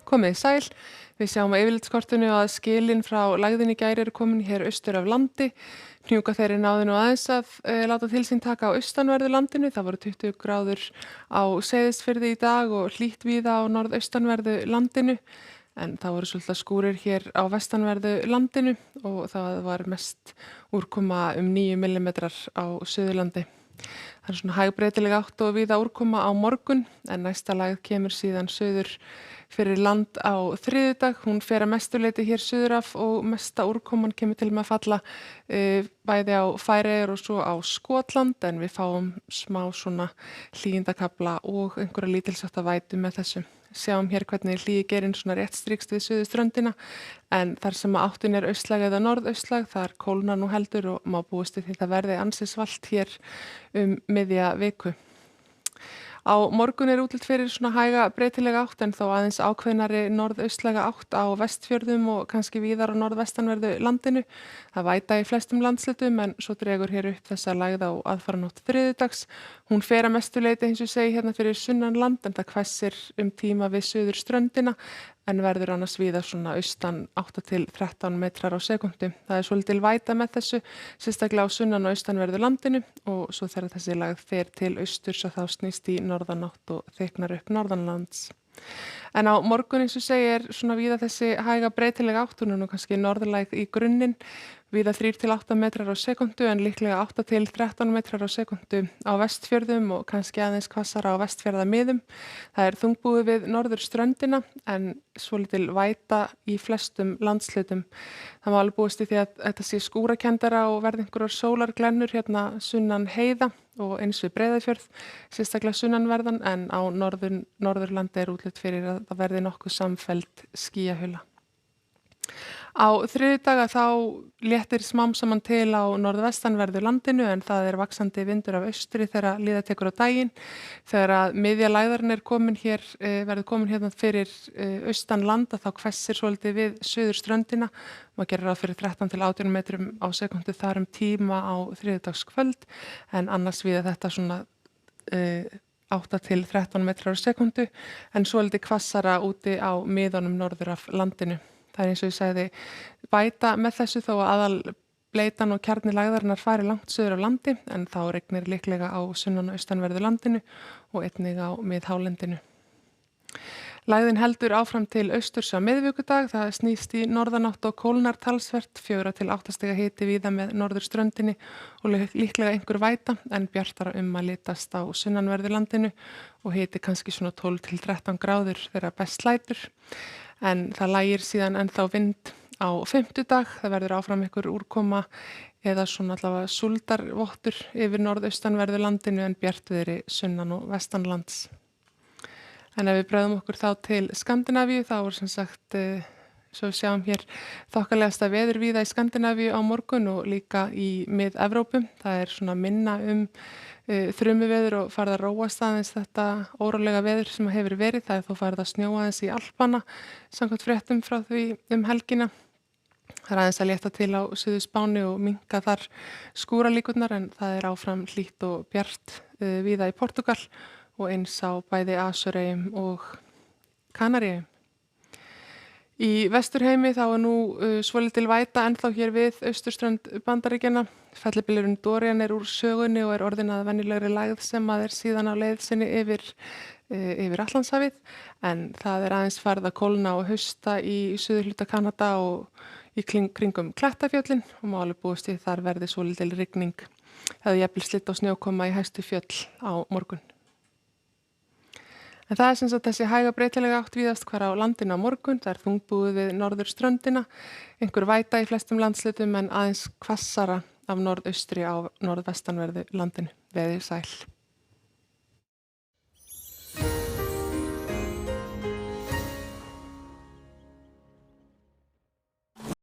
Komið þið sæl. Við sjáum á yfirlitskortinu að skilin frá lægðinni í gær eru komin hér austur af landi. Hnjúkaþeyri náði nú aðeins að láta til sín taka á austanverðu landinu. Það voru 20 gráður á Seyðisfirði í dag og hlýtt víða á norðaustanverðu landinu. En það voru svolítið skúrir hér á vestanverðu landinu og það var mest úrkoma 9 millimetrar á Suðurlandi. Það svona hægbreytileg átt og víða úrkoma á morgun en næsta lægð kemur síðan suður fyrir land á þriðjudag. Hún fer að mestu leyti hér suður af og mesta úrkoman kemur til með að falla bæði á Færeyjar og svo á Skotland en við fáum smá svona hlýindakafla og einhverja lítilsháttar vætu með þessu. Sjáum hér hvernig hlýgerinn svona rétt strýkst við suðurströndina en þar sem áttin er austlæg eða norðaustlæg þar kólnar nú heldur og má búast við því það verði ansi svalt hér miðja viku. Á morgun er útlit fyrir svona hæga breytilega átt en þó aðeins ákveðnari norðaustlæga átt á Vestfjörðum og kannski víðar á norðvestanverðu landinu. Það væta í flestum landslutum en svo dregur hér upp þessa lægð á aðfaranótt þriðjudags. Hún fer að mestu leyti eins og segi hérna fyrir sunnan land en það hvessir tíma við suðurströndina en verður annars víða svona austan 8 til 13 metrar á sekúndu. Það er svolítil væta með þessu, sérstaklega á sunnan og austanverðu landinu og svo þegar þessi lægð fer til austurs og þá snýst í norðanátt og þyknar upp norðanlands. En á morgun eins og segir svona víða þessi hæga breytilega átt og nú kannski norðlægð í grunninn. Víða 3 til 8 metrar á sekúndu en líklega 8 til 13 metrar á sekúndu á Vestfjörðum og kannski aðeins hvassara á Vestfjarðamiðum. Það er þungbúið við norðurströndina en svolítil væta í flestum landshlutum. Það má alveg búast í því að þetta sé skúrakenndara og verði einhverjar sólarglennur hérna sunnan heiða og eins við Breiðafjörð, sérstaklega sunnanverðan en á norðurlandi er útlit fyrir að það verði nokkuð samfelld skýjahula. Á þriðjudaga þá léttir smám saman til á norðvestanverðu landinu en það er vaxandi vindur af austri þegar líða tekur á daginn. Þegar að miðja lægðarinn er verður komin hérna fyrir austan land þá hvessir svolítið við suðurströndina. Maður gerir ráð fyrir 13 til 18 metrum á sekúndu þar tíma á þriðjudagskvöld en annars víða þetta svona 8 til 13 metrar á sekúndu en svolítið hvassara úti á miðunum norður af landinu. Það er eins og ég sagði bæta með þessu þó að aðalbleytan og kjarni lægðarinnar fari langt suður af landi en þá regnir líklega á sunnan og austanverðu landinu og einnig á miðhálendinu. Lægðin heldur áfram til austurs á miðvikudag, það snýst í norðanátt og kólnar talsvert 4 til 8 stiga hiti víða með norðurströndinni og líklega einhver væta en bjartara að litast á sunnanverðu landinu og hiti kannski svona 12 til 13 gráður þegar best lætur. En það lægir síðan ennþá vind á fimmtudag, það verður áfram einhver úrkoma eða svona allavega súldarvottur yfir norðaustanverðu landinu en bjartviðri sunnan og vestanlands. En ef við bregðum okkur þá til Skandinavíu þá er sem sagt, svo við sjáum hér þokkalegasta veður víða í Skandinavíu á morgun og líka í mið-Evrópu. Það er svona minna þrumuveður og farið að róast aðeins þetta órólega veður sem hefur verið. Það er þó farið að snjóa aðeins í Alpana samkvæmt fréttum frá því helgina. Það er aðeins að létta til á Suður-Spáni og minnka þar skúralíkurnar en það er áfram hlýtt og bjart víða í Portúgal og eins á bæði Asureyjum og Kanaríeyjum. Í Vesturheimi þá er nú svolítil væta ennþá hér við austurströnd Bandaríkjanna. Fellibylurinn Dorian er úr sögunni og er orðin að venjulegri lægð sem að er síðan á leið sinni yfir Atlantshafið. En það er aðeins farið að kólna og hausta í suðurhluta Kanada og í kringum Klettafjöllin og má alveg búast við þar verði svolítil rigning eða jafnvel slitt á snjókoma í hæstu fjöll á morgun. En það er sem sagt þessi hæga breytilega átt víðast hvar á landinu á morgun. Það er þungbúið við norðurströndina, einhver væta í flestum landslutum en aðeins hvassara af norðaustri á norðvestanverðu landinu. Veðrið sæl.